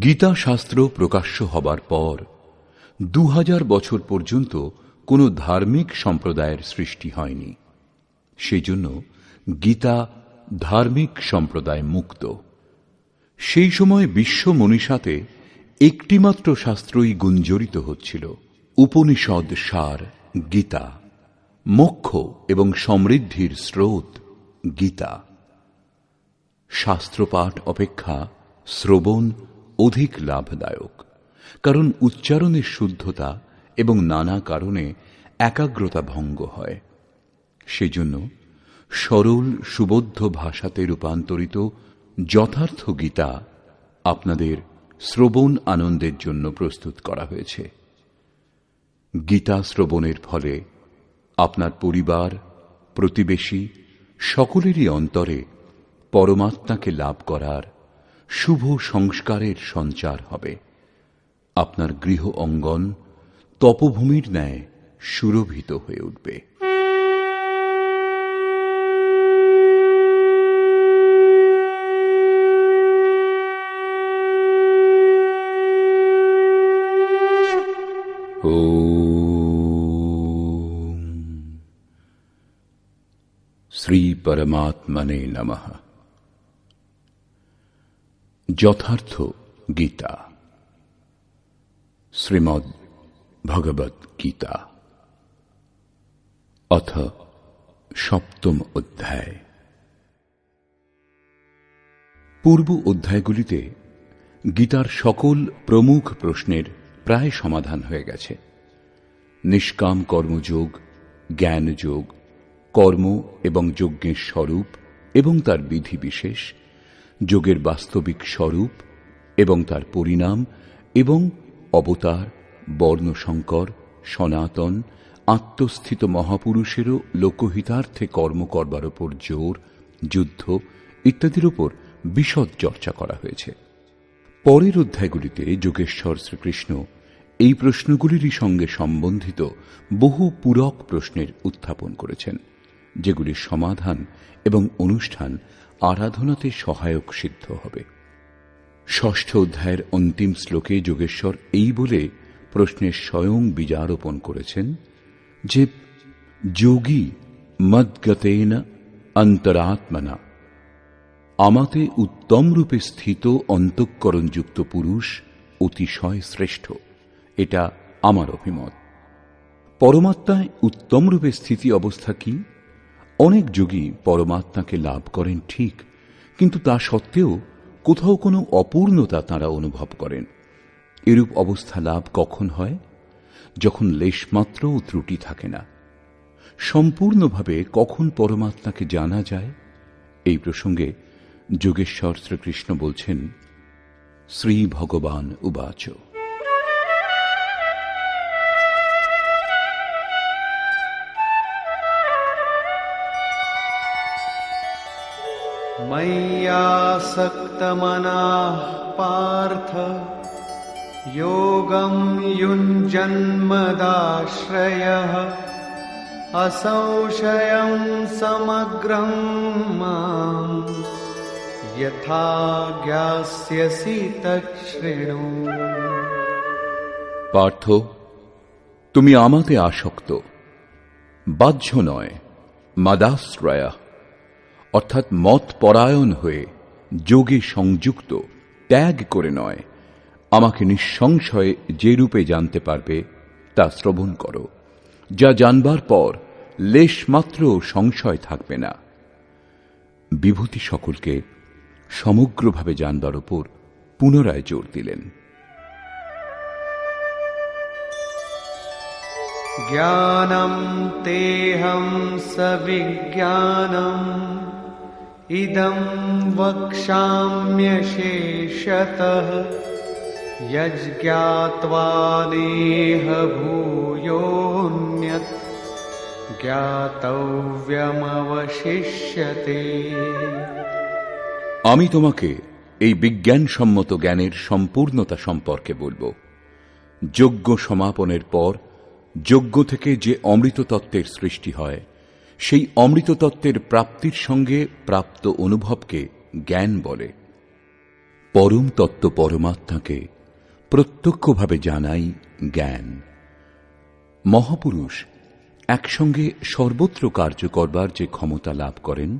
গীতা শাস্ত্র প্রকাশ্য হবার পর 2000 বছর পর্যন্ত কোনো ধার্মিক সম্প্রদায়ের সৃষ্টি হয়নি। সেজন্য গীতা ধার্মিক সম্প্রদায় মুক্ত। সেই সময় বিশ্ব মনীষাতে একটিমাত্র শাস্ত্রই গুঞ্জরিত হচ্ছিল, উপনিষদ সার গীতা, মোক্ষ এবং সমৃদ্ধির স্রোত গীতা। শাস্ত্রপাঠ অপেক্ষা শ্রবণ অধিক লাভদায়ক, কারণ উচ্চারণের শুদ্ধতা এবং নানা কারণে একাগ্রতা ভঙ্গ হয়। সেজন্য সরল সুবোধ্য ভাষাতে রূপান্তরিত যথার্থ গীতা আপনাদের শ্রবণ আনন্দের জন্য প্রস্তুত করা হয়েছে। গীতা শ্রবণের ফলে আপনার পরিবার, প্রতিবেশী সকলেরই অন্তরে পরমাত্মাকে লাভ করার শুভ সংস্কারের সঞ্চার হবে। আপনার গৃহ অঙ্গন তপভূমির ন্যায় সুরভিত হয়ে উঠবে। ওম শ্রী পরমাত্মনে নমঃ। যথার্থ গীতা, শ্রীমদ্ ভগবৎ গীতা, অথ সপ্তম অধ্যায়। পূর্ব অধ্যায়গুলিতে গীতার সকল প্রমুখ প্রশ্নের প্রায় সমাধান হয়ে গেছে। নিষ্কাম কর্মযোগ, জ্ঞানযোগ, কর্ম এবং যজ্ঞের স্বরূপ এবং তার বিধিবিশেষ, যোগের বাস্তবিক স্বরূপ এবং তার পরিণাম, এবং অবতার, বর্ণসংকর, সনাতন, আত্মস্থিত মহাপুরুষেরও লোকহিতার্থে কর্ম করবার ওপর জোর, যুদ্ধ ইত্যাদির ওপর বিশদ চর্চা করা হয়েছে। পরের অধ্যায়গুলিতে যোগেশ্বর শ্রীকৃষ্ণ এই প্রশ্নগুলিরই সঙ্গে সম্বন্ধিত বহু পূরক প্রশ্নের উত্থাপন করেছেন, যেগুলির সমাধান এবং অনুষ্ঠান আরাধনাতে সহায়ক সিদ্ধ হবে। ষষ্ঠ অধ্যায়ের অন্তিম শ্লোকে যোগেশ্বর এই বলে প্রশ্নের স্বয়ং বীজারোপণ করেছেন যে যোগী মদ্গতেন অন্তরাত্মনা, আমাতে উত্তম রূপে স্থিত অন্তঃকরণযুক্ত পুরুষ অতিশয় শ্রেষ্ঠ। এটা আমার অভিমত। পরমাত্মায় উত্তম রূপে স্থিতি অবস্থা কি? অনেক যোগী পরমাত্মাকে লাভ করেন ঠিক, কিন্তু তা সত্ত্বেও কোথাও কোনো অপূর্ণতা তাঁরা অনুভব করেন। এরূপ অবস্থা লাভ কখন হয়? যখন লেশমাত্রও ত্রুটি থাকে না। সম্পূর্ণভাবে কখন পরমাত্মাকে জানা যায়? এই প্রসঙ্গে যোগেশ্বর শ্রীকৃষ্ণ বলছেন, শ্রী ভগবান উবাচ, मय्यासक्तमनाः पार्थ योगं युञ्जन्मदाश्रयः असंशयं समग्रं माम् यथा ज्ञास्यसि तच्छृणु। পার্থ, তুমি আমাতে আসক্ত, বাহ্য নয়, মাদাশ্রয়া অর্থাৎ মত পরায়ণ হয়ে যোগে সংযুক্ত, ত্যাগ করে নয়, আমাকে নিঃসংশয়ে যে রূপে জানতে পারবে তা শ্রবণ করো, যা জানবার পর লেশমাত্র সংশয় থাকবে না। বিভূতি সকলকে সমগ্রভাবে জানবার উপর পুনরায় জোর দিলেন। জ্ঞানম তেহং সবিজ্ঞানম ইদং বক্ষ্যাম্যশেষতঃ যজ্ঞাত্বা নেহ ভূয়োন্যৎ জ্ঞাতব্যমবশিষ্যতে। আমি তোমাকে এই বিজ্ঞানসম্মত জ্ঞানের সম্পূর্ণতা সম্পর্কে বলবো। যজ্ঞ সমাপনের পর যজ্ঞ থেকে যে অমৃত তত্ত্বের সৃষ্টি হয়, সেই অমৃত তত্ত্বের প্রাপ্তির সঙ্গে প্রাপ্ত অনুভবকে জ্ঞান বলে। পরম তত্ত্ব পরমাত্মাকে প্রত্যক্ষভাবে জানাই জ্ঞান। মহাপুরুষ একসঙ্গে সর্বত্র কার্য করবার যে ক্ষমতা লাভ করেন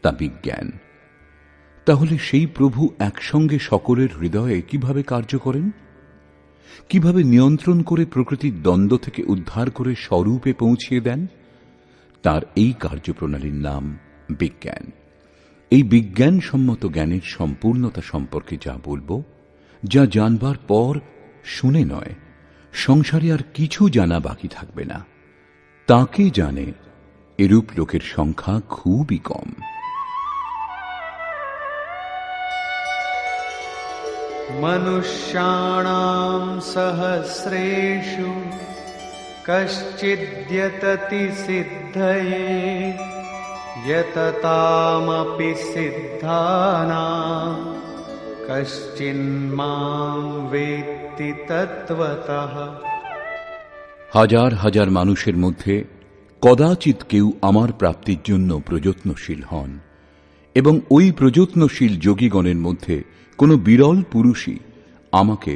তা বিজ্ঞান। তাহলে সেই প্রভু একসঙ্গে সকলের হৃদয়ে কিভাবে কার্য করেন, কিভাবে নিয়ন্ত্রণ করে প্রকৃতির দ্বন্দ্ব থেকে উদ্ধার করে স্বরূপে পৌঁছিয়ে দেন, তার এই কার্যপ্রণালীর নাম বিজ্ঞান। এই বিজ্ঞানসম্মত জ্ঞানের সম্পূর্ণতা সম্পর্কে যা বলবো, যা জানবার পর শুনে নয়, সংসারে আর কিছু জানা বাকি থাকবে না। তাকে জানে এরূপ লোকের সংখ্যা খুবই কম। মনুষ্যাণাং সহস্রেষু কশ্চিদ্যততি সিদ্ধয়ে यततामपि सिद्धानां कश्चिन्मां वेत्ति तत्त्वतः। হাজার হাজার মানুষের মধ্যে কদাচিৎ কেউ আমার প্রাপ্তির জন্য প্রযত্নশীল হন, এবং ওই প্রযত্নশীল যোগীগণের মধ্যে কোনো বিরল পুরুষই আমাকে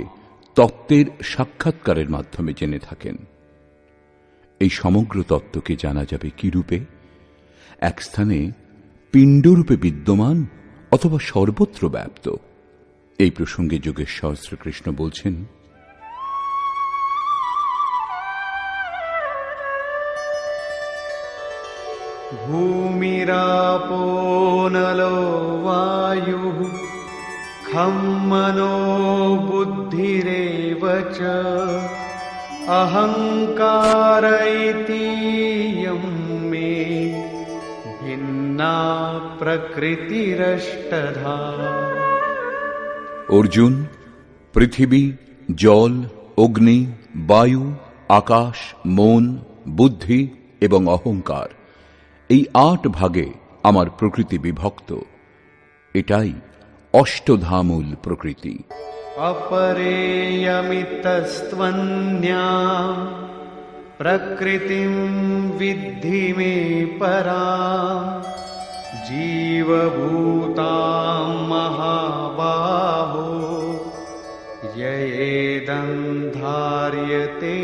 তত্ত্বের সাক্ষাৎকারের মাধ্যমে জেনে থাকেন। এই সমগ্র তত্ত্বকে জানা যাবে কি রূপে? এক স্থানে পিণ্ডরূপে বিদ্যমান অথবা সর্বত্র ব্যাপ্ত। এই প্রসঙ্গে যোগেশ্বর শ্রীকৃষ্ণ বলছেন, ভূমিরাপো নলো বায়ুঃ খম মনো বুদ্ধিরেব চ অহংকার ইতিয়ম মে ভিন্না প্রকৃতিরষ্টধা। অর্জুন, পৃথিবী, জল, অগ্নি, বায়ু, আকাশ, মন, বুদ্ধি এবং অহংকার, এই ৮ ভাগে আমার প্রকৃতি বিভক্ত। এটাই অষ্টধামূল প্রকৃতি। অপরেয়মিতস্ত্বন্যাং প্রকৃতিম বিদ্ধি মে পরাম জীবভূতাং মহাবাহো ইয়েদং ধার্যতে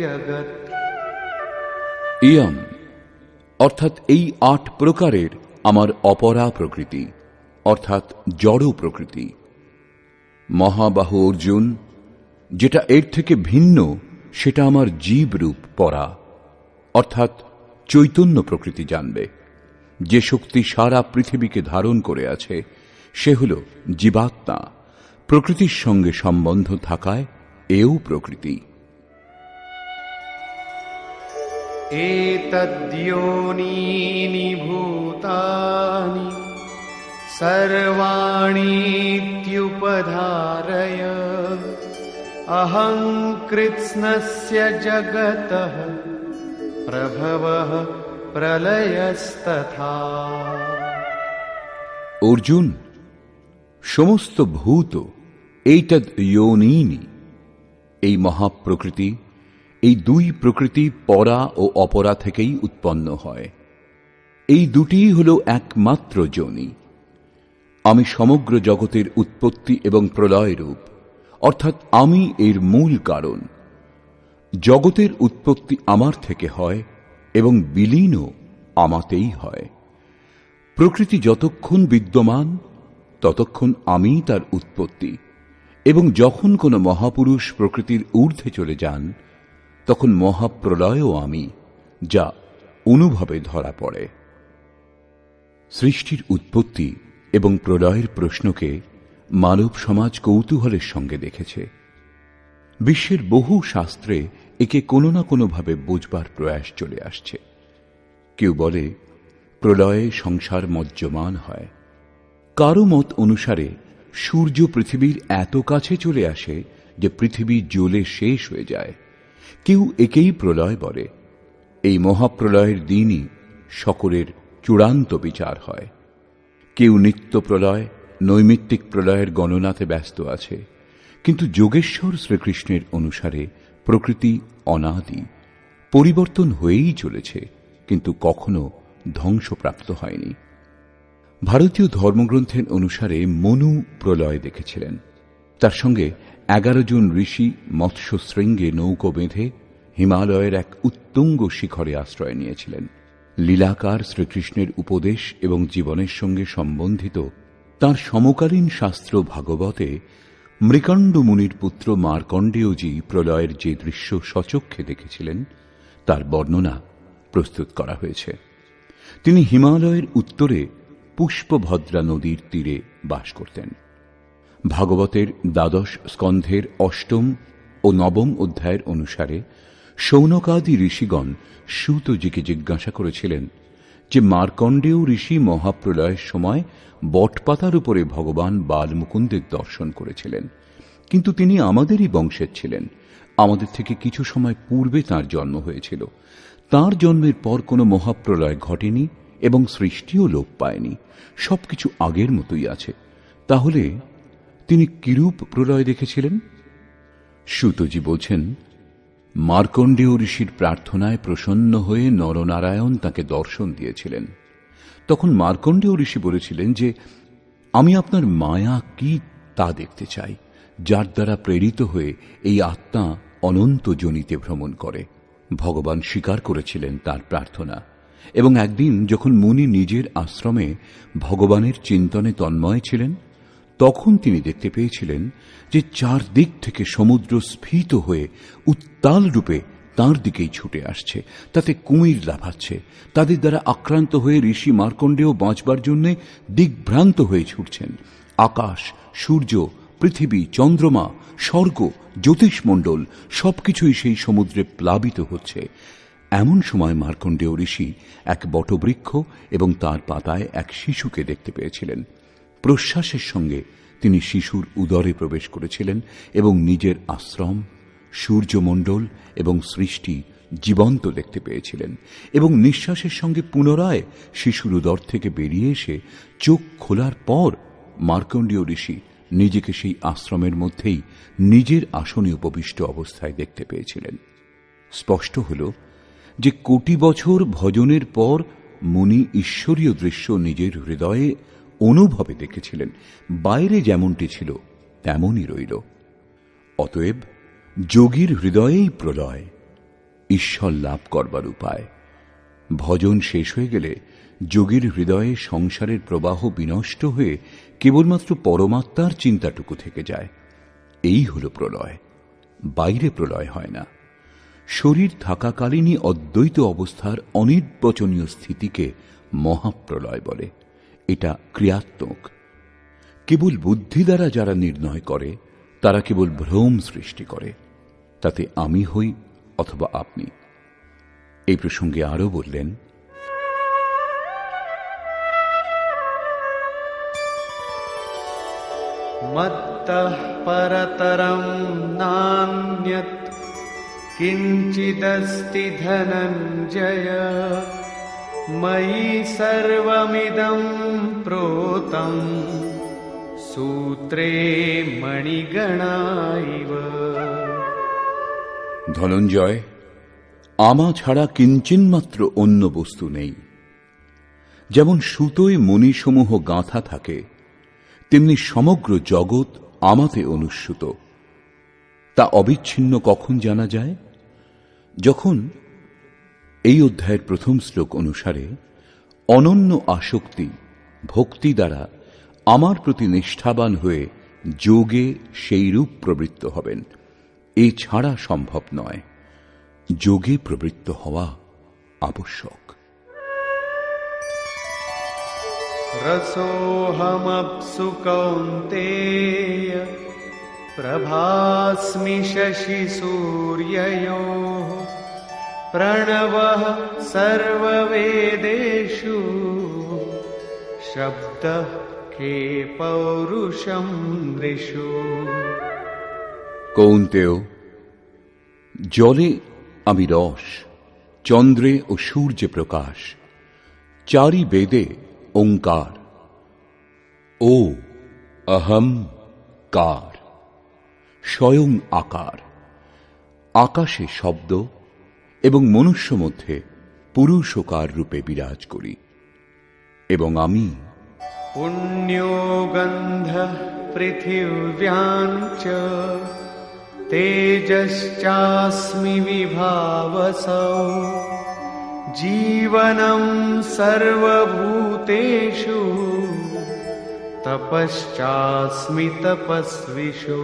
জগৎ। ইয়ম অর্থাৎ এই ৮ প্রকারের আমার অপরা প্রকৃতি, অর্থাৎ জড় প্রকৃতি। মহাবাহু অর্জুন, যেটা এর থেকে ভিন্ন সেটা আমার জীবরূপ পরা, অর্থাৎ চৈতন্য প্রকৃতি জানবে। যে শক্তি সারা পৃথিবীকে ধারণ করে আছে সে হল জীবাত্মা। প্রকৃতির সঙ্গে সম্বন্ধ থাকায় এও প্রকৃতি। এতদ্যোনীনি ভূতানি সর্বাণীত্যুপধারয় অহং কৃৎস্নস্য জগতঃ প্রভবঃ প্রলয়স্তথা। অর্জুন, সমস্ত ভূত এইতদ যোনীনি, এই মহাপ্রকৃতি, এই ২ প্রকৃতি পরা ও অপরা থেকেই উৎপন্ন হয়। এই দুটিই হল একমাত্র যোনি। আমি সমগ্র জগতের উৎপত্তি এবং প্রলয় রূপ, অর্থাৎ আমি এর মূল কারণ। জগতের উৎপত্তি আমার থেকে হয় এবং বিলীনও আমাতেই হয়। প্রকৃতি যতক্ষণ বিদ্যমান ততক্ষণ আমি তার উৎপত্তি, এবং যখন কোনো মহাপুরুষ প্রকৃতির ঊর্ধ্বে চলে যান তখন মহাপ্রলয়ও আমি, যা অনুভবে ধরা পড়ে। সৃষ্টির উৎপত্তি এবং প্রলয়ের প্রশ্নকে মানব সমাজ কৌতূহলের সঙ্গে দেখেছে। বিশ্বের বহু শাস্ত্রে একে কোনো না কোনোভাবে বোঝবার প্রয়াস চলে আসছে। কেউ বলে প্রলয়ে সংসার মজ্জমান হয়। কারো মত অনুসারে সূর্য পৃথিবীর এত কাছে চলে আসে যে পৃথিবী জ্বলে শেষ হয়ে যায়। কেউ একেই প্রলয় বলে। এই মহাপ্রলয়ের দিনই সকলের চূড়ান্ত বিচার হয়। কেউ নিত্য প্রলয়, নৈমিত্তিক প্রলয়ের গণনাতে ব্যস্ত আছে, কিন্তু যোগেশ্বর শ্রীকৃষ্ণের অনুসারে প্রকৃতি অনাদি, পরিবর্তন হয়েই চলেছে, কিন্তু কখনো ধ্বংসপ্রাপ্ত হয়নি। ভারতীয় ধর্মগ্রন্থের অনুসারে মনু প্রলয় দেখেছিলেন। তার সঙ্গে 11 জন ঋষি মৎস্য শৃঙ্গে নৌকো বেঁধে হিমালয়ের এক উত্তুঙ্গ শিখরে আশ্রয় নিয়েছিলেন। লীলাকার শ্রীকৃষ্ণের উপদেশ এবং জীবনের সঙ্গে সম্বন্ধিত তাঁর সমকালীন শাস্ত্র ভাগবতে মৃকণ্ড মুনির পুত্র মার্কণ্ডেয়জি প্রলয়ের যে দৃশ্য স্বচক্ষে দেখেছিলেন তার বর্ণনা প্রস্তুত করা হয়েছে। তিনি হিমালয়ের উত্তরে পুষ্পভদ্রা নদীর তীরে বাস করতেন। ভাগবতের 12 স্কন্ধের 8ম ও 9ম অধ্যায়ের অনুসারে শৌনকাদি ঋষিগণ সূতজিকে জিজ্ঞাসা করেছিলেন যে মার্কণ্ডেয় ঋষি মহাপ্রলয়ের সময় বটপাতার উপরে ভগবান বালমুকুন্দের দর্শন করেছিলেন, কিন্তু তিনি আমাদেরই বংশের ছিলেন। আমাদের থেকে কিছু সময় পূর্বে তাঁর জন্ম হয়েছিল। তাঁর জন্মের পর কোনো মহাপ্রলয় ঘটেনি এবং সৃষ্টিও লোপ পায়নি, সবকিছু আগের মতোই আছে। তাহলে তিনি কিরূপ প্রলয় দেখেছিলেন? সূতজি বলছেন, মার্কণ্ডেয় ঋষির প্রার্থনায় প্রসন্ন হয়ে নরনারায়ণ তাকে দর্শন দিয়েছিলেন। তখন মার্কণ্ডেয় ঋষি বলেছিলেন যে আমি আপনার মায়া কি তা দেখতে চাই, যার দ্বারা প্রেরিত হয়ে এই আত্মা অনন্ত যোনিতে ভ্রমণ করে। ভগবান স্বীকার করেছিলেন তার প্রার্থনা, এবং একদিন যখন মুনি নিজের আশ্রমে ভগবানের চিন্তনে তন্ময় ছিলেন, তখন তিনি দেখতে পেয়েছিলেন যে চারদিক থেকে সমুদ্র স্ফীত হয়ে উত্তাল রূপে তাঁর দিকেই ছুটে আসছে। তাতে কুমির লাফাচ্ছে। তাদের দ্বারা আক্রান্ত হয়ে ঋষি মার্কণ্ডেয় বাঁচবার জন্য দিগ্ভ্রান্ত হয়ে ছুটছেন। আকাশ, সূর্য, পৃথিবী, চন্দ্রমা, স্বর্গ, জ্যোতিষমণ্ডল সবকিছুই সেই সমুদ্রে প্লাবিত হচ্ছে। এমন সময় মার্কণ্ডেয় ঋষি এক বটবৃক্ষ এবং তার পাতায় এক শিশুকে দেখতে পেয়েছিলেন। প্রশ্বাসের সঙ্গে তিনি শিশুর উদরে প্রবেশ করেছিলেন এবং নিজের আশ্রম, সূর্যমণ্ডল এবং সৃষ্টি জীবন্ত দেখতে পেয়েছিলেন, এবং নিঃশ্বাসের সঙ্গে পুনরায় শিশুর উদর থেকে বেরিয়ে এসে চোখ খোলার পর মার্কণ্ডেয় ঋষি নিজেকে সেই আশ্রমের মধ্যেই নিজের আসনে উপবিষ্ট অবস্থায় দেখতে পেয়েছিলেন। স্পষ্ট হল যে কোটি বছর ভজনের পর মুনি ঈশ্বরীয় দৃশ্য নিজের হৃদয়ে অনুভবে দেখেছিলেন। বাইরে যেমনটি ছিল তেমনই রইল। অতএব যোগীর হৃদয়েই প্রলয়, ঈশ্বর লাভ করবার উপায়। ভজন শেষ হয়ে গেলে যোগীর হৃদয়ে সংসারের প্রবাহ বিনষ্ট হয়ে কেবলমাত্র পরমাত্মার চিন্তাটুকু থেকে যায়। এই হল প্রলয়, বাইরে প্রলয় হয় না। শরীর থাকাকালীনই অদ্বৈত অবস্থার অনির্বচনীয় স্থিতিকে মহাপ্রলয় বলে। এটা ক্রিয়াত্মক। কেবল বুদ্ধি দ্বারা যারা নির্ণয় করে তারা কেবল ভ্রম সৃষ্টি করে, তাতে আমি হই অথবা আপনি। এই প্রসঙ্গে আরো বললেন, মত্তঃ পরতরং নান্যৎ কিঞ্চিদস্তি ধনঞ্জয় ময়ি সর্বমিদং প্রোতং সূত্রে মণিগণা ইব। ধনঞ্জয়, আমা ছাড়া কিঞ্চিন্মাত্র অন্য বস্তু নেই। যেমন সুতোয় মণিসমূহ গাঁথা থাকে, তেমনি সমগ্র জগৎ আমাতে অনুস্যূত। তা অবিচ্ছিন্ন কখন জানা যায়? যখন এই অধ্যায়ের প্রথম শ্লোক অনুসারে অনন্য আসক্তি ভক্তি দ্বারা আমার প্রতি নিষ্ঠাবান হয়ে যোগে সেই রূপ প্রবৃত্ত হবেন। এ ছাড়া সম্ভব নয়। যোগে প্রবৃত্ত হওয়া আবশ্যক। রসোহমপ্সু কৌন্তেয় প্রভাস্মি শশি সূর্যয়োঃ প্রণবঃ সর্ববেদেষু শব্দঃ কে পৌরুষম নৃষু। কৌন্তেয়, জলে আমি রস, চন্দ্রে ও সূর্যে প্রকাশ, চারি বেদে ওঙ্কার। ও অহম কার, স্বয়ং আকার। আকাশে শব্দ এবং মনুষ্য মধ্যে পুরুষকার রূপে বিরাজ করি, এবং আমি पुण्यो गन्धः पृथिव्यां च तेजश्चास्मि विभावसौ जीवनं सर्वभूतेषु तपश्चास्मि तपस्विषु।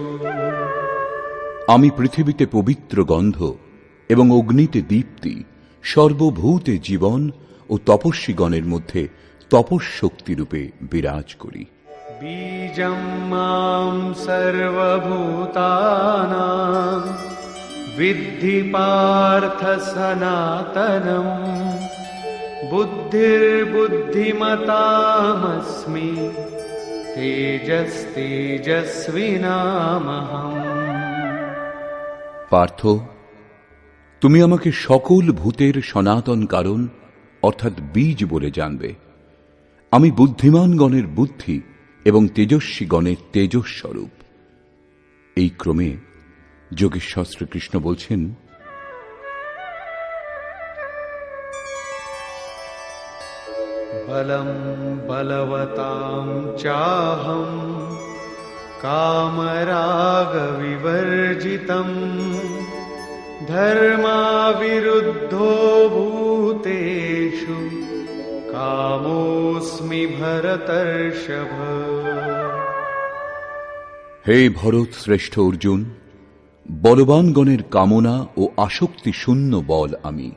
আমি পৃথিবীতে পবিত্র গন্ধ এবং অগ্নিতে দীপ্তি, সর্বভূতে জীবন ও তপস্বীগণের মধ্যে তপঃশক্তিরূপে বিরাজ করি। বীজং মাম সর্বভূতানাং বিদ্ধি পার্থ সনাতনম বুদ্ধির্বুদ্ধিমতামস্মি তেজস্তেজস্বিনামহম। পার্থ, তুমি আমাকে সকল ভূতের সনাতন কারণ অর্থাৎ বীজ বলে জানবে। আমি বুদ্ধিমানগণের বুদ্ধি এবং তেজস্বীগণের তেজস্বরূপ। এই ক্রমে যোগেশ্বর শ্রীকৃষ্ণ বলছেন, বলম বলবতাম চাহম কামরাগ বিবর্জিতম ধর্মাবিরুদ্ধো ভূতেষু কামোস্মি ভরতর্ষভ। হে ভরত শ্রেষ্ঠ অর্জুন, বলবানগণের কামনা ও আসক্তি শূন্য বল আমি।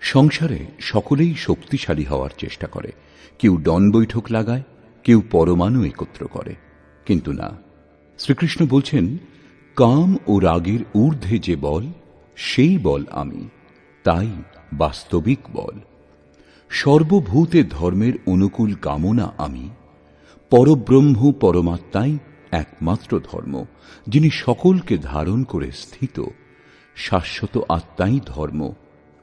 সংসারে সকলেই শক্তিশালী হওয়ার চেষ্টা করে, কেউ ডন বৈঠক লাগায়, কেউ পরমাণু একত্র করে, কিন্তু না, শ্রীকৃষ্ণ বলছেন কাম ও রাগের ঊর্ধ্বে যে বল, সেই বল আমি, তাই বাস্তবিক বল। সর্বভূতে ধর্মের অনুকূল কামনা আমি। পরব্রহ্ম পরমাত্মাই একমাত্র ধর্ম, যিনি সকলকে ধারণ করে স্থিত। শাশ্বত আত্মাই ধর্ম,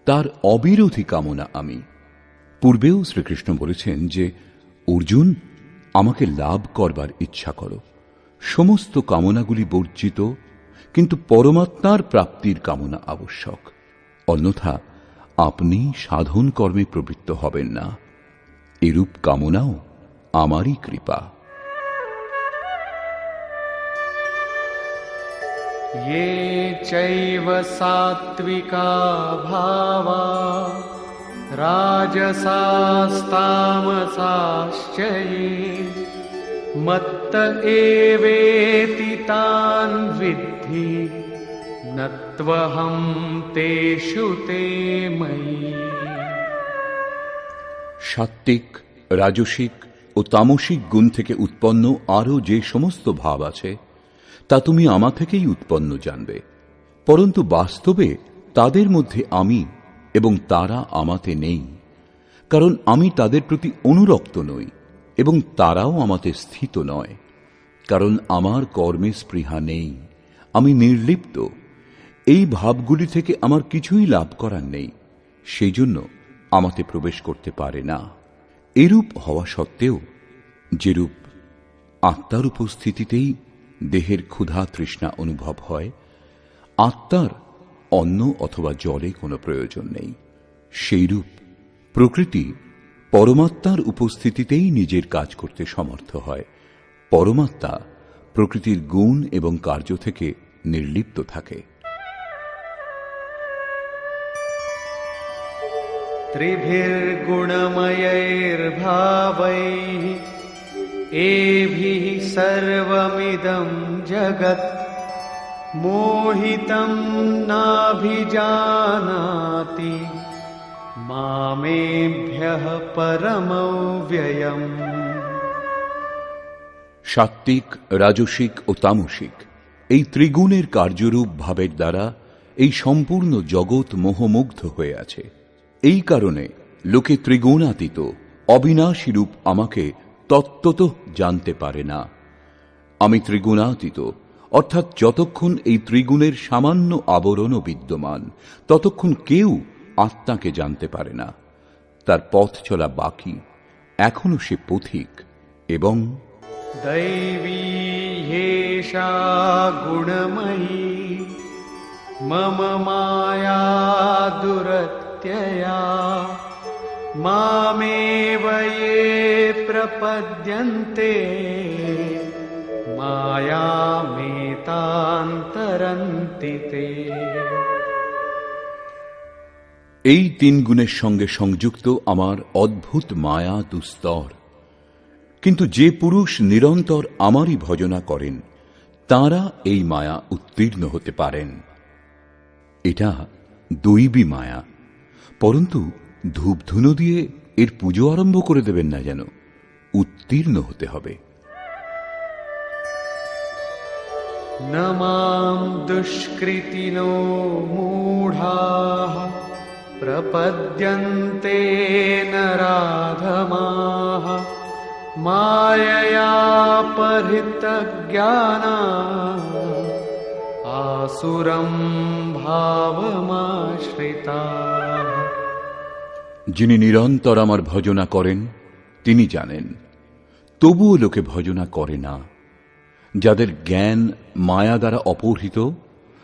তার অবিরোধী কামনা আমি। পূর্বেও শ্রীকৃষ্ণ বলেছেন যে অর্জুন, আমাকে লাভ করবার ইচ্ছা করো, সমস্ত কামনাগুলি বর্জিত, কিন্তু পরমাত্মার প্রাপ্তির কামনা আবশ্যক, অন্যথা আপনি সাধন কর্মে প্রবৃত্ত হবেন না। এরূপ কামনাও আমারই কৃপা। ये चैव सात्विका भावा राजसास्तामसाश्च ये मत्त एवेति तान् विद्धि न त्वहं तेषु ते मयि। সাত্ত্বিক, রাজসিক ও তামসিক গুণ থেকে উৎপন্ন আরও যে সমস্ত ভাব আছে, তা তুমি আমা থেকেই উৎপন্ন জানবে, পরন্তু বাস্তবে তাদের মধ্যে আমি এবং তারা আমাতে নেই, কারণ আমি তাদের প্রতি অনুরক্ত নই এবং তারাও আমাতে স্থিত নয়, কারণ আমার কর্মে স্পৃহা নেই, আমি নির্লিপ্ত। এই ভাবগুলি থেকে আমার কিছুই লাভ করার নেই, সেই জন্য আমাতে প্রবেশ করতে পারে না। এরূপ হওয়া সত্ত্বেও যেরূপ আত্মার উপস্থিতিতেই দেহের ক্ষুধা তৃষ্ণা অনুভব হয়, আত্মার অন্ন অথবা জলে কোনো প্রয়োজন নেই, সেইরূপ প্রকৃতি পরমাত্মার উপস্থিতিতেই নিজের কাজ করতে সমর্থ হয়। পরমাত্মা প্রকৃতির গুণ এবং কার্য থেকে নির্লিপ্ত থাকে। त्रिभिर्गुणमयैर्भावैः एभिः सर्वमिदं जगत् मोहितं नाभिजानाति मामेभ्यः परमव्ययम्। সাত্ত্বিক, রাজসিক ও তামসিক এই ত্রিগুণের কার্যরূপ ভাবের দ্বারা এই সম্পূর্ণ জগৎ মোহমুগ্ধ হয়ে আছে। এই কারণে লোকে ত্রিগুণাতীত অবিনাশী রূপ আমাকে তত্ত্বত জানতে পারে না। আমি ত্রিগুণাতীত, অর্থাৎ যতক্ষণ এই ত্রিগুণের সামান্য আবরণও বিদ্যমান, ততক্ষণ কেউ আত্মাকে জানতে পারে না। তার পথ চলা বাকি, এখনো সে পথিক। এবং दैवी ह्येषा गुणमयी मम माया दुरत्यया मामेव ये प्रपद्यन्ते मायामेतान्तरन्ति ते। এই তিন গুণের সঙ্গে সংযুক্ত আমার অদ্ভুত মায়া দুস্তর, কিন্তু যে পুরুষ নিরন্তর আমারই ভজনা করেন তাঁরা এই মায়া উত্তীর্ণ হতে পারেন। এটা দৈবী মায়া, পরন্তু ধূপধুনো দিয়ে এর পুজো আরম্ভ করে দেবেন না, যেন উত্তীর্ণ হতে হবে। न मां दुष्कृतिनो मूढाः प्रपद्यन्ते नराधमाः माययापहृतज्ञानाः आसुरं भावमाश्रिताः। যিনি নিরন্তর আমার ভজনা করেন তিনি জানেন, তবুও লোকে ভজনা করে না। যাদের জ্ঞান মায়া দ্বারা অপহৃত,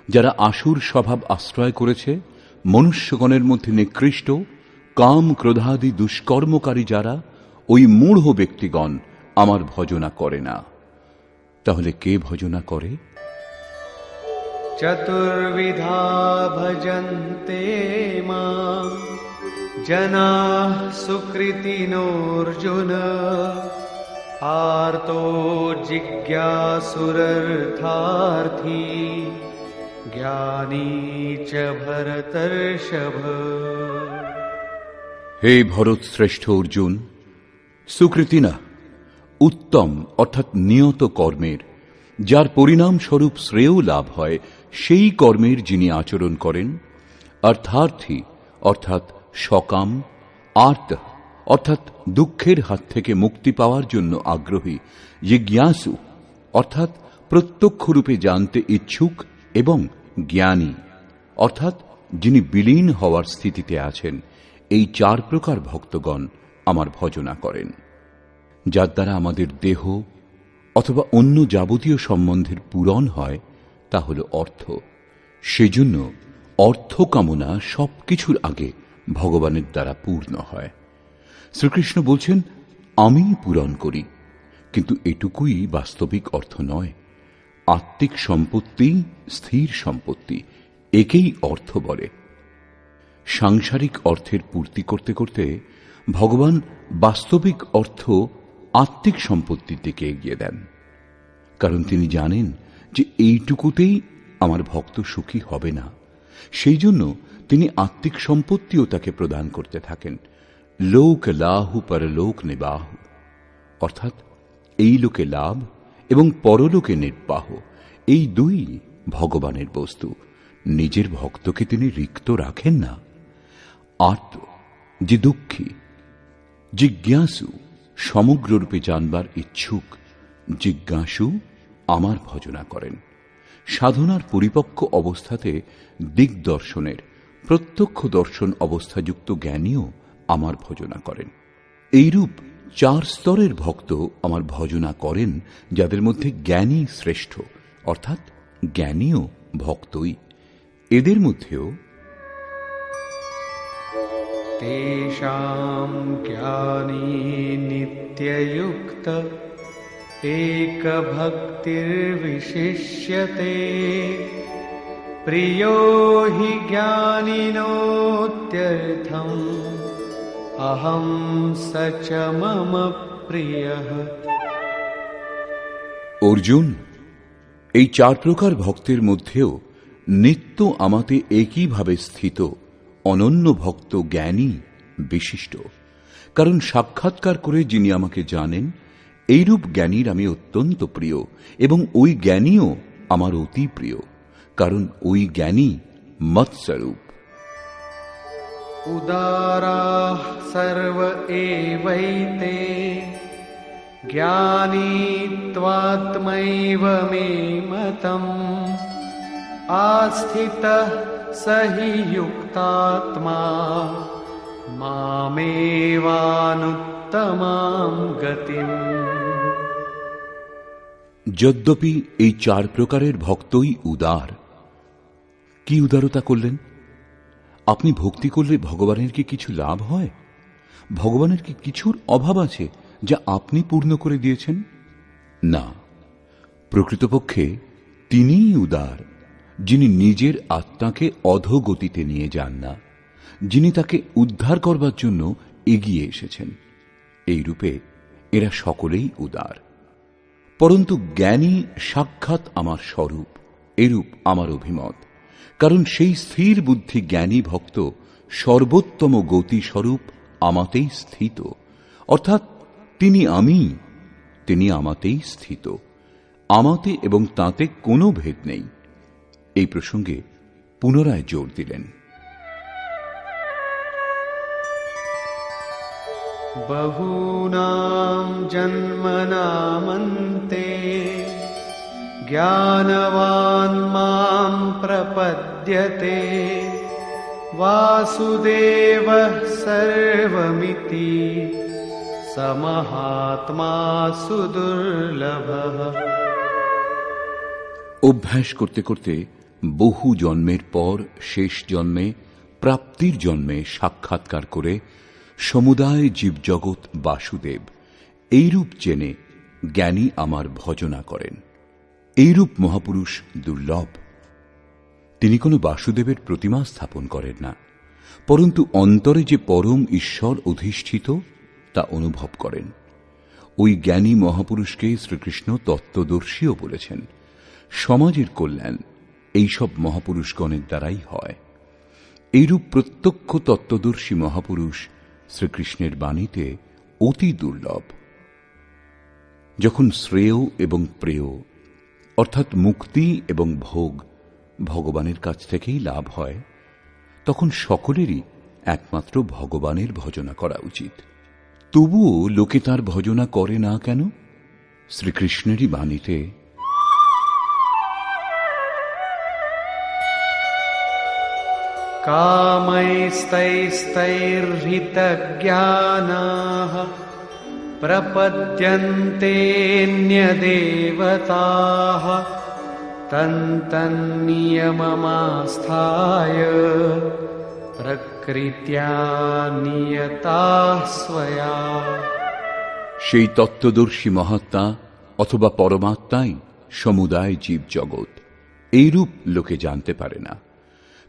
যারা আসুর স্বভাব আশ্রয় করেছে, মনুষ্যগণের মধ্যে নিকৃষ্ট কাম ক্রোধাদি দুষ্কর্মকারী যারা, ওই মূঢ় ব্যক্তিগণ আমার ভজনা করে না। তাহলে কে ভজনা করে? চতুর্বিধা ভজন্তে মাম জনাঃ সুকৃতিনোর্জুন आर्तो जिज्ञासुरर्थार्थी ज्ञानी च भरतर्षभ। হে ভরত শ্রেষ্ঠ অর্জুন, সুকৃতি না উত্তম অর্থাৎ নিয়ত কর্মের, যার পরিণাম স্বরূপ শ্রেয় লাভ হয়, সেই কর্মের যিনি আচরণ করেন। অর্থার্থী অর্থাৎ সকাম, আর্ত অর্থাৎ দুঃখের হাত থেকে মুক্তি পাওয়ার জন্য আগ্রহী, জিজ্ঞাসু অর্থাৎ প্রত্যক্ষরূপে জানতে ইচ্ছুক, এবং জ্ঞানী অর্থাৎ যিনি বিলীন হওয়ার স্থিতিতে আছেন। এই চার প্রকার ভক্তগণ আমার ভজনা করেন। যার দ্বারা আমাদের দেহ অথবা অন্য যাবতীয় সম্বন্ধের পূরণ হয় তা হল অর্থ। সেজন্য অর্থ কামনা সবকিছুর আগে ভগবানের দ্বারা পূর্ণ হয়। শ্রীকৃষ্ণ বলছেন, আমি পূরণ করি, কিন্তু এটুকুই বাস্তবিক অর্থ নয়। আত্মিক সম্পত্তি স্থির সম্পত্তি, একেই অর্থ বলে। সাংসারিক অর্থের পূর্তি করতে করতে ভগবান বাস্তবিক অর্থ আত্মিক সম্পত্তির দিকে এগিয়ে দেন, কারণ তিনি জানেন যে এইটুকুতেই আমার ভক্ত সুখী হবে না। সেই জন্য তিনি আত্মিক সম্পত্তিও তাকে প্রদান করতে থাকেন। লোক লাহু পরলোক নিবাহ, অর্থাৎ এই লোকে লাভ এবং পরলোকে নির্বাহ, এই দুই ভগবানের বস্তু। নিজের ভক্তকে তিনি রিক্ত রাখেন না। আর্ত যে দুঃখী, জিজ্ঞাসু সমগ্ররূপে জানবার ইচ্ছুক, জিজ্ঞাসু আমার ভজনা করেন। সাধনার পরিপক্ক অবস্থাতে দিগদর্শনের প্রত্যক্ষ দর্শন অবস্থাযুক্ত জ্ঞানীও আমার ভজনা করেন। এইরূপ চার স্তরের ভক্ত আমার ভজনা করেন, যাদের মধ্যে জ্ঞানী শ্রেষ্ঠ, অর্থাৎ জ্ঞানীও ভক্তই। এদের মধ্যেও তেষাং জ্ঞানী নিত্যযুক্ত এক ভক্তির্বিশিষ্যতে প্রিয় হি জ্ঞানিনোত্যর্থম অহং সচ মম প্রিয়ঃ। অর্জুন, এই চার প্রকার ভক্তের মধ্যেও নিত্য আমাতে একইভাবে স্থিত অনন্য ভক্ত জ্ঞানী বিশিষ্ট। কারণ সাক্ষাৎকার করে যিনি আমাকে জানেন, এইরূপ জ্ঞানীর আমি অত্যন্ত প্রিয়, এবং ওই জ্ঞানীও আমার অতি প্রিয়, কারণ ওই জ্ঞানী মৎস্বরূপ। উদারাঃ সর্ব এবৈতে জ্ঞানী ত্বাত্মৈব মে মতम् আস্থিতঃ সহি যুক্তাত্মা মামেবানুত্তমাং গতিম। যদ্যপি এই চার প্রকারের ভক্তই উদার। কি উদারতা করলেন? আপনি ভক্তি করলে ভগবানের কি কিছু লাভ হয়? ভগবানের কি কিছুর অভাব আছে যা আপনি পূর্ণ করে দিয়েছেন? না, প্রকৃতপক্ষে তিনিই উদার, যিনি নিজের আত্মাকে অধোগতিতে নিয়ে যান না, যিনি তাকে উদ্ধার করবার জন্য এগিয়ে এসেছেন। এই রূপে এরা সকলেই উদার। পরন্তু জ্ঞানী সাক্ষাৎ আমার স্বরূপ, এরূপ আমার অভিমত। কারণ সেই স্থির বুদ্ধি জ্ঞানী ভক্ত সর্বোত্তম গতি স্বরূপ আমাতেই স্থিত, অর্থাৎ তিনি আমাতেই স্থিত। আমাতে এবং তাতে কোনো ভেদ নেই। এই প্রসঙ্গে পুনরায় জোর দিলেন। বহূনাং জন্মনামন্তে জ্ঞানবান মাং প্রপদ্যতে বাসুদেবঃ সর্বমিতি সমহাত্মা সুদুর্লভঃ। অভ্যাস করতে করতে বহু জন্মের পর শেষ জন্মে প্রাপ্তির জন্মে সাক্ষাৎকার করে সমুদায় জীবজগৎ বাসুদেব, এইরূপ জেনে জ্ঞানী আমার ভজনা করেন। এইরূপ মহাপুরুষ দুর্লভ। তিনি কোনো বাসুদেবের প্রতিমা স্থাপন করেন না, পরন্তু অন্তরে যে পরম ঈশ্বর অধিষ্ঠিত তা অনুভব করেন। ওই জ্ঞানী মহাপুরুষকে শ্রীকৃষ্ণ তত্ত্বদর্শীও বলেছেন। সমাজের কল্যাণ এইসব মহাপুরুষগণের দ্বারাই হয়। এইরূপ প্রত্যক্ষ তত্ত্বদর্শী মহাপুরুষ শ্রীকৃষ্ণের বাণীতে অতি দুর্লভ। যখন শ্রেয় এবং প্রেয় অর্থাৎ মুক্তি এবং ভোগ ভগবানের কাছ থেকেই লাভ হয়, তখন সকলেরই একমাত্র ভগবানের ভজনা করা উচিত। তবুও লোকে তার ভজনা করে না কেন? শ্রীকৃষ্ণেরই বাণীতে কামৈস্তৈস্তৈর্হিতজ্ঞানাঃ প্রপদ্যন্তেऽন্যদেবতাঃ তন্নিয়মমাস্থায় প্রকৃত্যা নিয়তাঃ স্বয়া। সেই তত্ত্বদর্শী মহাত্মা অথবা পরমাত্মাই সমুদায় জীব জগৎ, এইরূপ লোকে জানতে পারে না।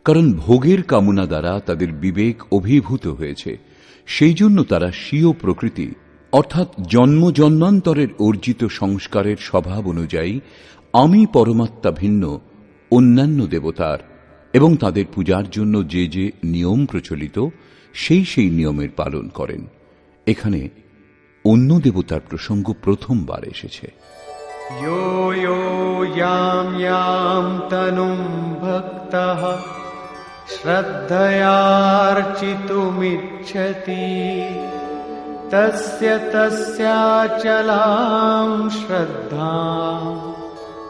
কারণ ভোগের কামনা দ্বারা তাদের বিবেক অভিভূত হয়েছে। সেই জন্য তারা স্বীয় প্রকৃতি অর্থাৎ জন্ম জন্মান্তরের অর্জিত সংস্কারের স্বভাব অনুযায়ী আমি পরমাত্মা ভিন্ন অন্যান্য দেবতার এবং তাদের পূজার জন্য যে যে নিয়ম প্রচলিত সেই নিয়মের পালন করেন। এখানে অন্য দেবতার প্রসঙ্গ প্রথমবার এসেছে। यो यो यां यां तनुं भक्तः श्रद्धयार्चितुमिच्छति तस्य तस्याचलां श्रद्धां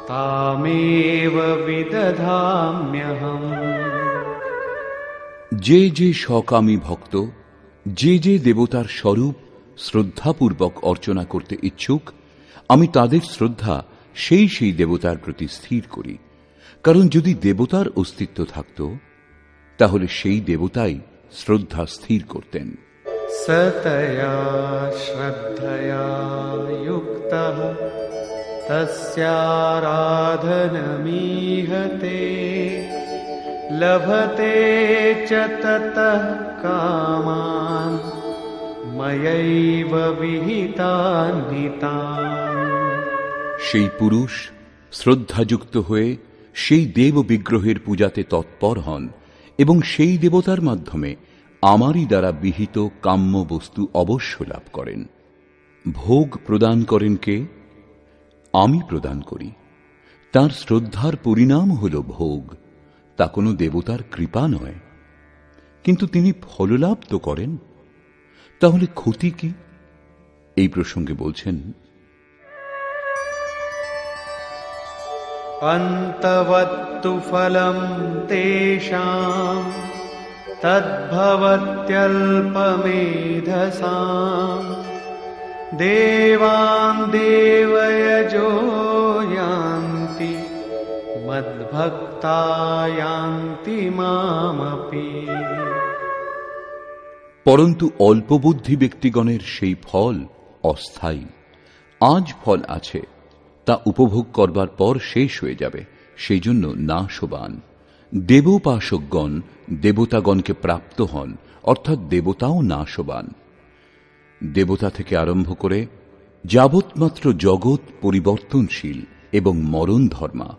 तामेव विदधाम्यहम्। যে যে সকামী ভক্ত যে যে দেবতার স্বরূপ শ্রদ্ধাপূর্বক অর্চনা করতে ইচ্ছুক, আমি তাদের শ্রদ্ধা সেই দেবতার প্রতি স্থির করি। কারণ যদি দেবতার অস্তিত্ব থাকত, তাহলে সেই দেবতাই শ্রদ্ধা স্থির করতেন। সতয়া শ্রদ্ধয়া যুক্তঃ তস্যারাধনমিহতে লভতে চ ততঃ কামান ময়ৈব বিহিতান হিতান। সেই পুরুষ শ্রদ্ধাযুক্ত হয়ে সেই দেব বিগ্রহের পূজাতে তৎপর হন এবং সেই দেবতার মাধ্যমে আমারই দ্বারা বিহিত কাম্য বস্তু অবশ্য লাভ করেন। ভোগ প্রদান করেন কে? আমি প্রদান করি। তার শ্রদ্ধার পরিণাম হল ভোগ, তা কোনো দেবতার কৃপা নয়। কিন্তু তিনি ফললাভ তো করেন, তাহলে ক্ষতি কি? এই প্রসঙ্গে বলছেন, অন্তবত্তু ফলম তেষাং তদ্ভবত্যল্পমেধসাং দেবান দেবয়জো ইয়ান্তি মদ্ভক্তা ইয়ান্তি মামপি। পরন্তু অল্পবুদ্ধি ব্যক্তিগণের সেই ফল অস্থায়ী। আজ ফল আছে, তা উপভোগ করবার পর শেষ হয়ে যাবে, সেই জন্য নাশবান। দেবোপাসকগণ দেবতাগণকে প্রাপ্ত হন, অর্থাৎ দেবতাও নাশবান। দেবতা থেকে আরম্ভ করে যাবৎমাত্র জগৎ পরিবর্তনশীল এবং মরণ ধর্মা।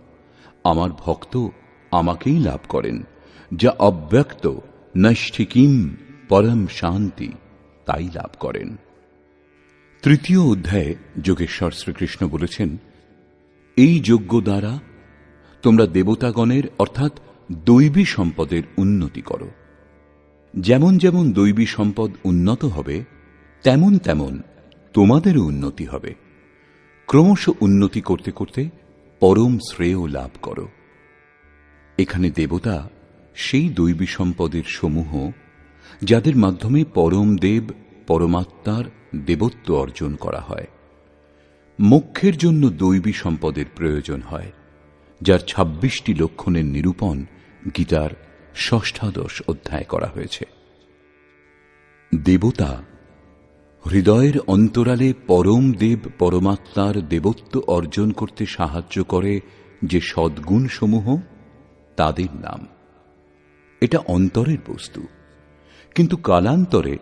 আমার ভক্ত আমাকেই লাভ করেন, যা অব্যক্ত নৈষ্ঠিকীম পরম শান্তি, তাই লাভ করেন। তৃতীয় অধ্যায়ে যোগেশ্বর শ্রীকৃষ্ণ বলেছেন, এই যজ্ঞ দ্বারা তোমরা দেবতাগণের অর্থাৎ দৈবী সম্পদের উন্নতি করো। যেমন যেমন দৈবী সম্পদ উন্নত হবে, তেমন তেমন তোমাদেরও উন্নতি হবে। ক্রমশ উন্নতি করতে করতে পরম শ্রেয় লাভ করো। এখানে দেবতা সেই দৈবী সম্পদের সমূহ, যাদের মাধ্যমে পরম দেব পরমাত্মার দেবত্ব অর্জন করা হয়। মোক্ষের জন্য দৈবী সম্পদের প্রয়োজন হয়, যার 26টি লক্ষণের নিরূপণ গীতার ষষ্ঠাদশ অধ্যায় করা হয়েছে। দেবতা হৃদয়ের অন্তরালে পরম দেব পরমাত্মার দেবত্ব অর্জন করতে সাহায্য করে যে সদ্গুণ সমূহ, তাদের নাম। এটা অন্তরের বস্তু, কিন্তু কালান্তরে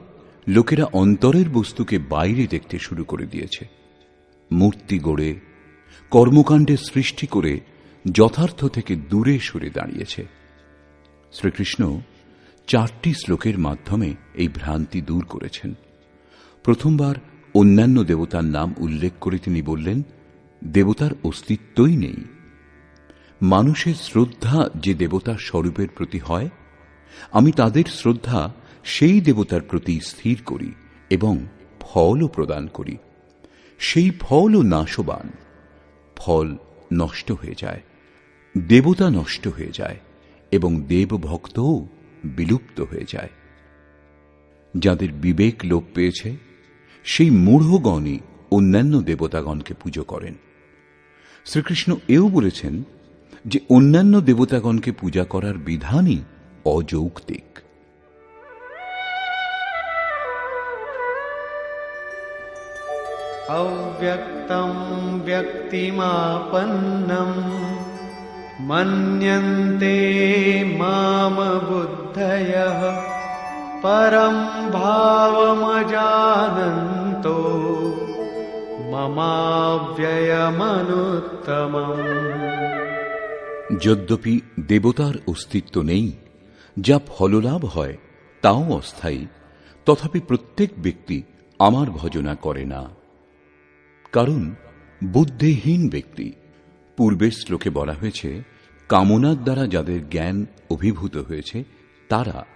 লোকেরা অন্তরের বস্তুকে বাইরে দেখতে শুরু করে দিয়েছে। মূর্তি গড়ে কর্মকাণ্ডের সৃষ্টি করে যথার্থ থেকে দূরে সরে দাঁড়িয়েছে। শ্রীকৃষ্ণ 4টি শ্লোকের মাধ্যমে এই ভ্রান্তি দূর করেছেন। প্রথমবার অন্যান্য দেবতার নাম উল্লেখ করে তিনি বললেন, দেবতার অস্তিত্বই নেই। মানুষের শ্রদ্ধা যে দেবতার স্বরূপের প্রতি হয়, আমি তাদের শ্রদ্ধা সেই দেবতার প্রতি স্থির করি এবং ফলও প্রদান করি। সেই ফলও নাশবান, ফল নষ্ট হয়ে যায়, দেবতা নষ্ট হয়ে যায় এবং দেবভক্তও বিলুপ্ত হয়ে যায়। যাদের বিবেক লোপ পেয়েছে, সেই মূঢ়গণই অন্যান্য দেবতাগণকে পুজো করেন। শ্রীকৃষ্ণ এও বলেছেন যে অন্যান্য দেবতাগণকে পূজা করার বিধানই অযৌক্তিক। अव्यक्तं व्यक्तिमापन्नं मन्यन्ते माम बुद्धयः परं भावमजानन्तो ममाव्ययमनुत्तमम्। যদ্যপি দেবতার অস্তিত্ব নেই, যা ফললাভ হয় তাও অস্থায়ী, তথাপি প্রত্যেক ব্যক্তি আমার ভজনা করে না। কারণ বুদ্ধিহীন ব্যক্তি, পূর্বের শ্লোকে বলা হয়েছে, কামনার দ্বারা যাদের জ্ঞান অভিভূত হয়েছে, তারা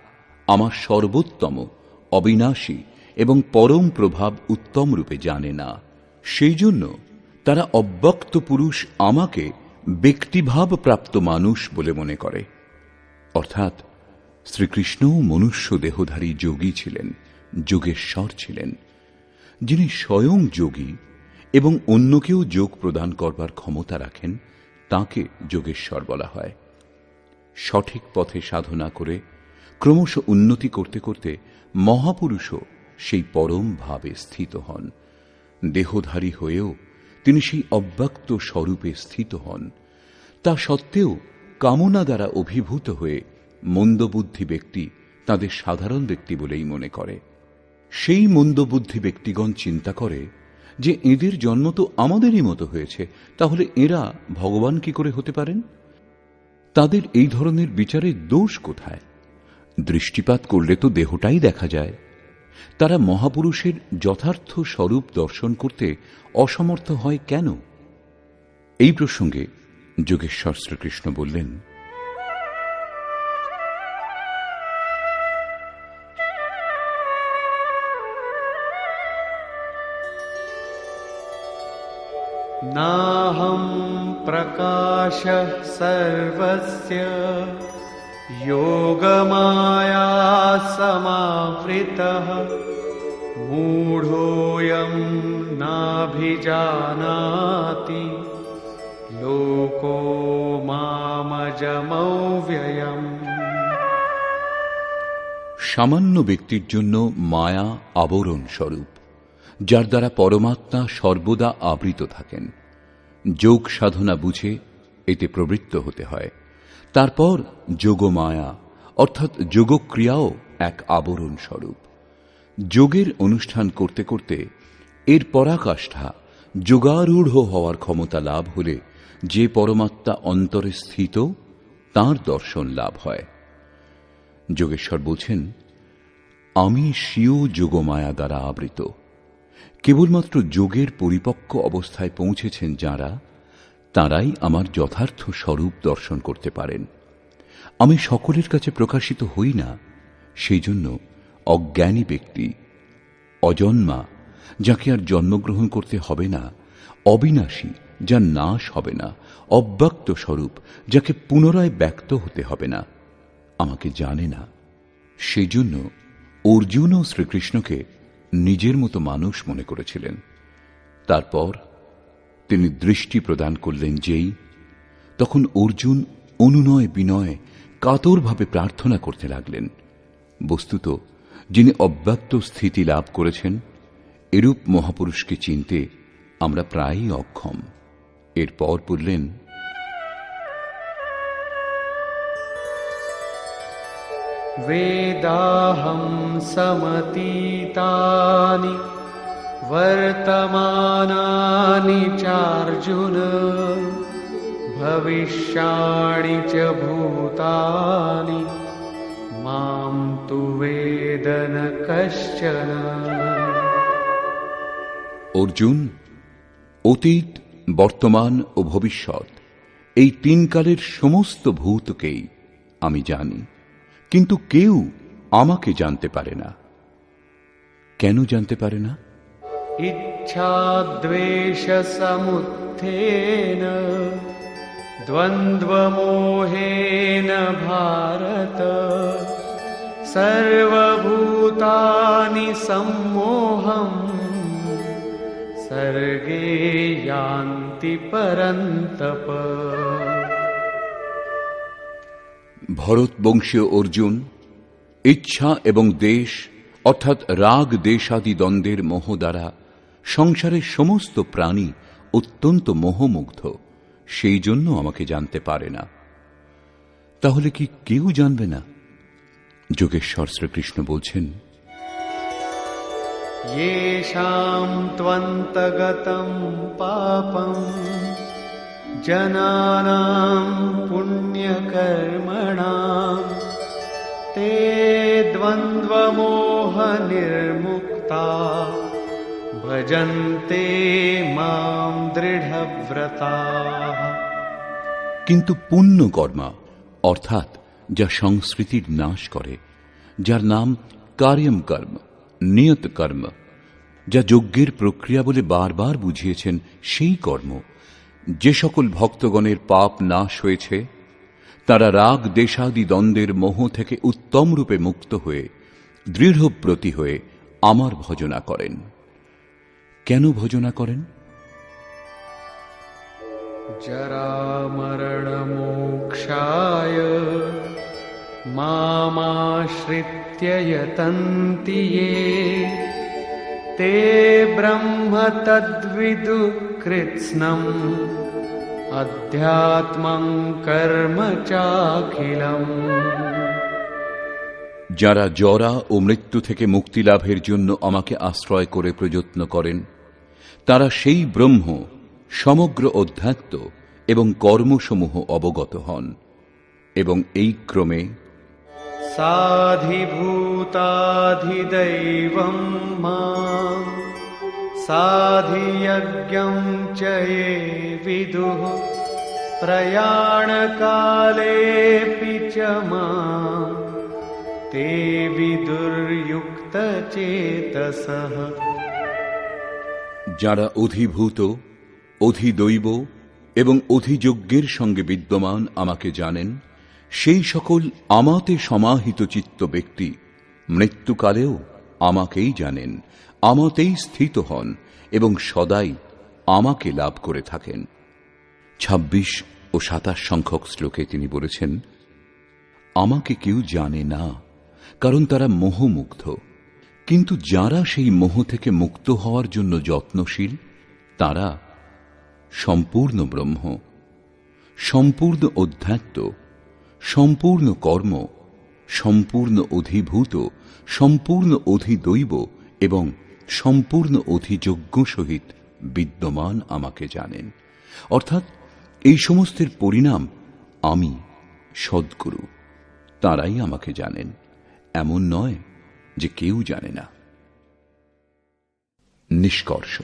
আমার সর্বোত্তম, অবিনাশী এবং পরম প্রভাব উত্তম রূপে জানে না। সেই জন্য তারা অব্যক্ত পুরুষ আমাকে ব্যক্তিভাব প্রাপ্ত মানুষ বলে মনে করে। অর্থাৎ শ্রীকৃষ্ণও মনুষ্য দেহধারী যোগী ছিলেন, যোগেশ্বর ছিলেন। যিনি স্বয়ং যোগী এবং অন্যকেও যোগ প্রদান করবার ক্ষমতা রাখেন, তাঁকে যোগেশ্বর বলা হয়। সঠিক পথে সাধনা করে ক্রমশ উন্নতি করতে করতে মহাপুরুষও সেই পরম ভাবে স্থিত হন। দেহধারী হয়েও তিনি সেই অব্যক্ত স্বরূপে স্থিত হন। তা সত্ত্বেও কামনা দ্বারা অভিভূত হয়ে মন্দবুদ্ধি ব্যক্তি তাদের সাধারণ ব্যক্তি বলেই মনে করে। সেই মন্দবুদ্ধি ব্যক্তিগণ চিন্তা করে যে এদের জন্ম তো আমাদেরই মতো হয়েছে, তাহলে এরা ভগবান কি করে হতে পারেন? তাদের এই ধরনের বিচারে দোষ কোথায়? দৃষ্টিপাত করলে তো দেহটাই দেখা যায়। তারা মহাপুরুষের যথার্থ স্বরূপ দর্শন করতে অসমর্থ হয় কেন? এই প্রসঙ্গে যোগেশ্বর শ্রীকৃষ্ণ বললেন, नाहं प्रकाशः सर्वस्य योगमाया समावृतः मूढोऽयं नाभिजानाति लोको मामजमव्ययम्। সামান্য ব্যক্তির জন্য মায়া আবরণ স্বরূপ, যার দ্বারা পরমাত্মা সর্বদা আবৃত থাকেন। যোগ সাধনা বুঝে এতে প্রবৃত্ত হতে হয়। তারপর যোগমায়া অর্থাৎ যোগক্রিয়াও এক আবরণ স্বরূপ। যোগের অনুষ্ঠান করতে করতে এর পরাকাষ্ঠা যোগারূঢ় হওয়ার ক্ষমতা লাভ হলে যে পরমাত্মা অন্তরে স্থিত তাঁর দর্শন লাভ হয়। যোগেশ্বর বলছেন, আমি স্বীয় যোগমায়া দ্বারা আবৃত। কেবলমাত্র যোগের পরিপক্ক অবস্থায় পৌঁছেছেন যাঁরা, তাঁরাই আমার যথার্থ স্বরূপ দর্শন করতে পারেন। আমি সকলের কাছে প্রকাশিত হই না, সেই জন্য অজ্ঞানী ব্যক্তি, অজন্মা, যাকে আর জন্মগ্রহণ করতে হবে না, অবিনাশী, যার নাশ হবে না, অব্যক্ত স্বরূপ, যাকে পুনরায় ব্যক্ত হতে হবে না, আমাকে জানে না। সেই জন্য অর্জুনও শ্রীকৃষ্ণকে নিজের মতো মানুষ মনে করেছিলেন। তারপর তিনি দৃষ্টি প্রদান করলেন যেই, তখন অর্জুন অনুনয় বিনয় কাতরভাবে প্রার্থনা করতে লাগলেন। বস্তুত যিনি অব্যক্ত স্থিতি লাভ করেছেন, এরূপ মহাপুরুষকে চিনতে আমরা প্রায়ই অক্ষম। এরপর বললেন, वेदाहं समतीतानि वर्तमानानि चार्जुन भविष्याणि च भूतानि मां तु वेद न कश्चन। অর্জুন, অতীত, বর্তমান ও ভবিষ্যৎ এই তিন কালের সমস্ত ভূতকেই আমি জানি, কিন্তু কেউ আমাকে জানতে পারে না। কেন জানতে পারে না? इच्छाद्वेष समुत्थेन द्वन्द्वमोहेन भारत सर्वभूतानि सम्मोहम् सर्गे यान्ति परन्तप। ভরতবংশীয় অর্জুন ইচ্ছা এবং দেশ অর্থাৎ রাগ দেশাদি দ্বন্দ্বের মোহ দ্বারা সংসারের সমস্ত প্রাণী অত্যন্ত মোহমুগ্ধ, সেই জন্য আমাকে জানতে পারে না। তাহলে কি কেউ জানবে না? যোগেশ্বর শ্রীকৃষ্ণ বলছেন, येषां त्वन्तगतं पापं जनानां पुण्यकर्मणां ते द्वन्द्वमोहनिर्मुक्ता भजन्ते मां दृढव्रताः। কিন্তু পুণ্য কর্মা অর্থাৎ যা সংস্কৃতির নাশ করে, যার নাম কার্যম কর্ম, নিয়ত কর্ম, যা যজ্ঞের প্রক্রিয়া বলে বারবার বুঝিয়েছেন, সেই কর্ম, যে সকল ভক্তগণের পাপ নাশ হয়েছে, তারা রাগ দেশাদি দ্বন্দ্বের মোহ থেকে উত্তম রূপে মুক্ত হয়ে দৃঢ়ব্রতী হয়ে আমার ভজনা করেন। কেন ভজনা করেন? जरामरणमोक्षाय मामाश्रित्य यतन्ति ये ते ब्रह्म तद्विदु कृत्स्नम् अध्यात्मं कर्म चाखिलम्। যারা জরা ও মৃত্যু থেকে মুক্তি লাভের জন্য আমাকে আশ্রয় করে প্রযত্ন করেন, তারা সেই ব্রহ্ম, সমগ্র অধ্যাত্ম এবং কর্মসমূহ অবগত হন, এবং এই ক্রমে साधिभूताधिदैवं मां साधियज्ञं च ये विदुः प्रयाणकालेऽपि च मां ते विदुर्युक्तचेतसः। যারা অধিভূত, অধিদৈব এবং অধিযজ্ঞের সঙ্গে বিদ্যমান আমাকে জানেন, সেই সকল আমাতে সমাহিত চিত্ত ব্যক্তি মৃত্যুকালেও আমাকেই জানেন, আমাতেই স্থিত হন এবং সদাই আমাকে লাভ করে থাকেন। ২৬ ও ২৭ সংখ্যক শ্লোকে তিনি বলেছেন, আমাকে কেউ জানে না, কারণ তারা মোহমুগ্ধ। কিন্তু যারা সেই মোহ থেকে মুক্ত হওয়ার জন্য যত্নশীল, তারা সম্পূর্ণ ব্রহ্ম, সম্পূর্ণ অধ্যাত্ম, সম্পূর্ণ কর্ম, সম্পূর্ণ অধিভূত, সম্পূর্ণ অধিদৈব এবং সম্পূর্ণ অধিযজ্ঞ সহিত বিদ্যমান আমাকে জানেন। অর্থাৎ এই সমস্তের পরিণাম আমি, সদ্গুরু, তারাই আমাকে জানেন, এমন নয় যে কেউ জানে না। নিষ্কর্ষ।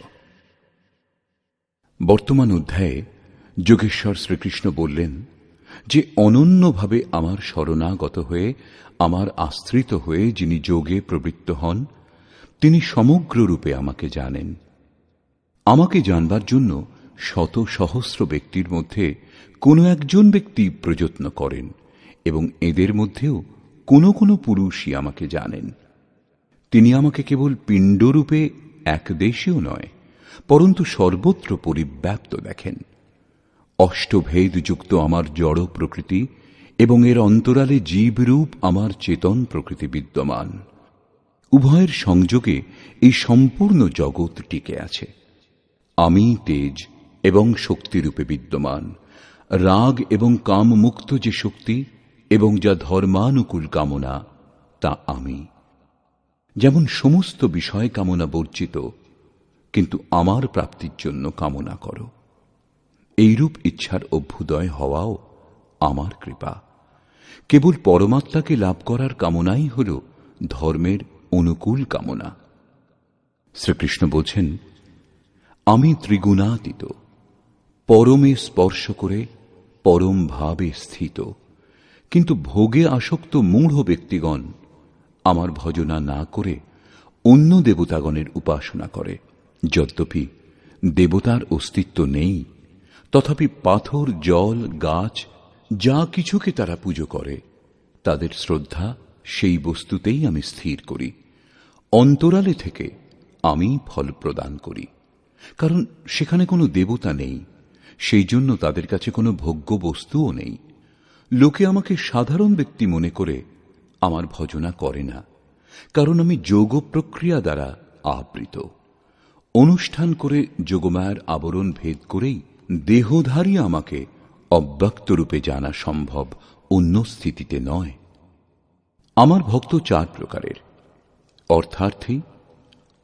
বর্তমান অধ্যায়ে যোগেশ্বর শ্রীকৃষ্ণ বললেন যে অনন্যভাবে আমার শরণাগত হয়ে, আমার আশ্রিত হয়ে যিনি যোগে প্রবৃত্ত হন, তিনি সমগ্র রূপে আমাকে জানেন। আমাকে জানবার জন্য শত সহস্র ব্যক্তির মধ্যে কোনো একজন ব্যক্তি প্রযত্ন করেন এবং এদের মধ্যেও কোনো কোনো পুরুষই আমাকে জানেন। তিনি আমাকে কেবল পিণ্ডরূপে একদেশীয় নয়, পরন্তু সর্বত্র পরিব্যাপ্ত দেখেন। অষ্টভেদযুক্ত আমার জড় প্রকৃতি এবং এর অন্তরালে জীবরূপ আমার চেতন প্রকৃতি বিদ্যমান। উভয়ের সংযোগে এই সম্পূর্ণ জগৎ টিকে আছে। আমি তেজ এবং শক্তিরূপে বিদ্যমান। রাগ এবং কাম মুক্ত যে শক্তি এবং যা ধর্মানুকূল কামনা, তা আমি। যেমন সমস্ত বিষয় কামনা বর্জিত, কিন্তু আমার প্রাপ্তির জন্য কামনা করো, এইরূপ ইচ্ছার অভ্যুদয় হওয়াও আমার কৃপা। কেবল পরমাত্মাকে লাভ করার কামনাই হল ধর্মের অনুকূল কামনা। শ্রীকৃষ্ণ বলছেন, আমি ত্রিগুণাতীত, পরমে স্পর্শ করে পরম ভাবে স্থিত। কিন্তু ভোগে আসক্ত মূঢ় ব্যক্তিগণ আমার ভজনা না করে অন্য দেবতাগণের উপাসনা করে। যদ্যপি দেবতার অস্তিত্ব নেই, তথাপি পাথর, জল, গাছ যা কিছুকে তারা পুজো করে, তাদের শ্রদ্ধা সেই বস্তুতেই আমি স্থির করি। অন্তরালে থেকে আমি ফল প্রদান করি, কারণ সেখানে কোনো দেবতা নেই, সেই জন্য তাদের কাছে কোনো ভোগ্য বস্তুও নেই। লোকে আমাকে সাধারণ ব্যক্তি মনে করে আমার ভজনা করে না, কারণ আমি যোগ প্রক্রিয়া দ্বারা আবৃত। অনুষ্ঠান করে যোগমায়ার আবরণ ভেদ করেই দেহধারী আমাকে অব্যক্ত রূপে জানা সম্ভব, অন্য স্থিতিতে নয়। আমার ভক্ত চার প্রকারের: অর্থার্থী,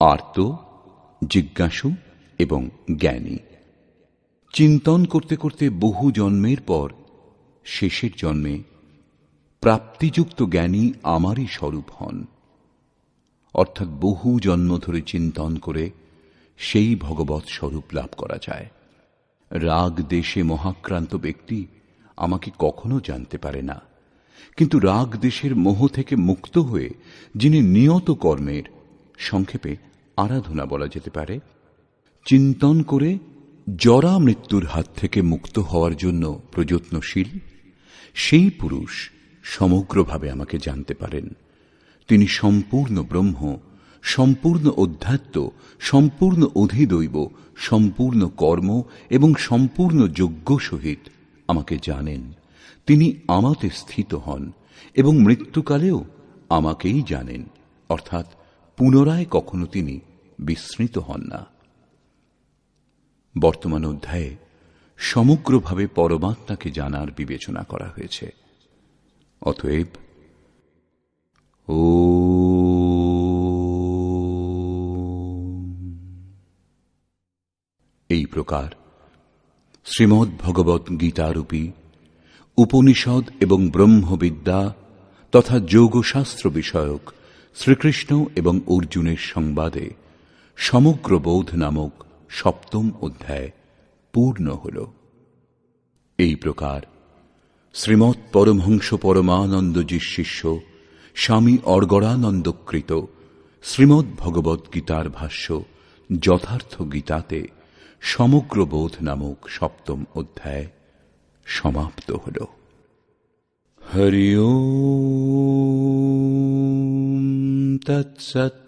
আর্ত, জিজ্ঞাসু এবং জ্ঞানী। চিন্তন করতে করতে বহু জন্মের পর শেষের জন্মে প্রাপ্তিযুক্ত জ্ঞানী আমারই স্বরূপ হন। অর্থাৎ বহু জন্ম ধরে চিন্তন করে সেই ভগবৎ স্বরূপ লাভ করা যায়। রাগ দেশে মহাক্রান্ত ব্যক্তি আমাকে কখনো জানতে পারে না, কিন্তু রাগ দেশের মোহ থেকে মুক্ত হয়ে যিনি নিয়ত কর্মের, সংক্ষেপে আরাধনা বলা যেতে পারে, চিন্তন করে জরা মৃত্যুর হাত থেকে মুক্ত হওয়ার জন্য প্রযত্নশীল, সেই পুরুষ সমগ্রভাবে আমাকে জানতে পারেন। তিনি সম্পূর্ণ ব্রহ্ম, সম্পূর্ণ অধ্যাত্ম, সম্পূর্ণ অধিদৈব, সম্পূর্ণ কর্ম এবং সম্পূর্ণ যজ্ঞ সহিত আমাকে জানেন। তিনি আমাতে স্থিত হন এবং মৃত্যুকালেও আমাকেই জানেন, অর্থাৎ পুনরায় কখনো তিনি বিস্মৃত হন না। বর্তমান অধ্যায়ে সমগ্রভাবে পরমাত্মাকে জানার বিবেচনা করা হয়েছে। অতএব এই প্রকার শ্রীমদ্ ভগবৎ গীতারূপী উপনিষদ এবং ব্রহ্মবিদ্যা তথা যোগশাস্ত্র বিষয়ক শ্রীকৃষ্ণ এবং অর্জুনের সংবাদে সমগ্র বোধ নামক সপ্তম অধ্যায় পূর্ণ হল। এই প্রকার শ্রীমৎ পরমহংস পরমানন্দজির শিষ্য স্বামী অর্গড়ানন্দকৃত শ্রীমদ্ ভগবৎ গীতার ভাষ্য যথার্থ গীতাতে সমগ্র বোধ নামক সপ্তম অধ্যায় সমাপ্ত হল। হরি ওম তৎসৎ।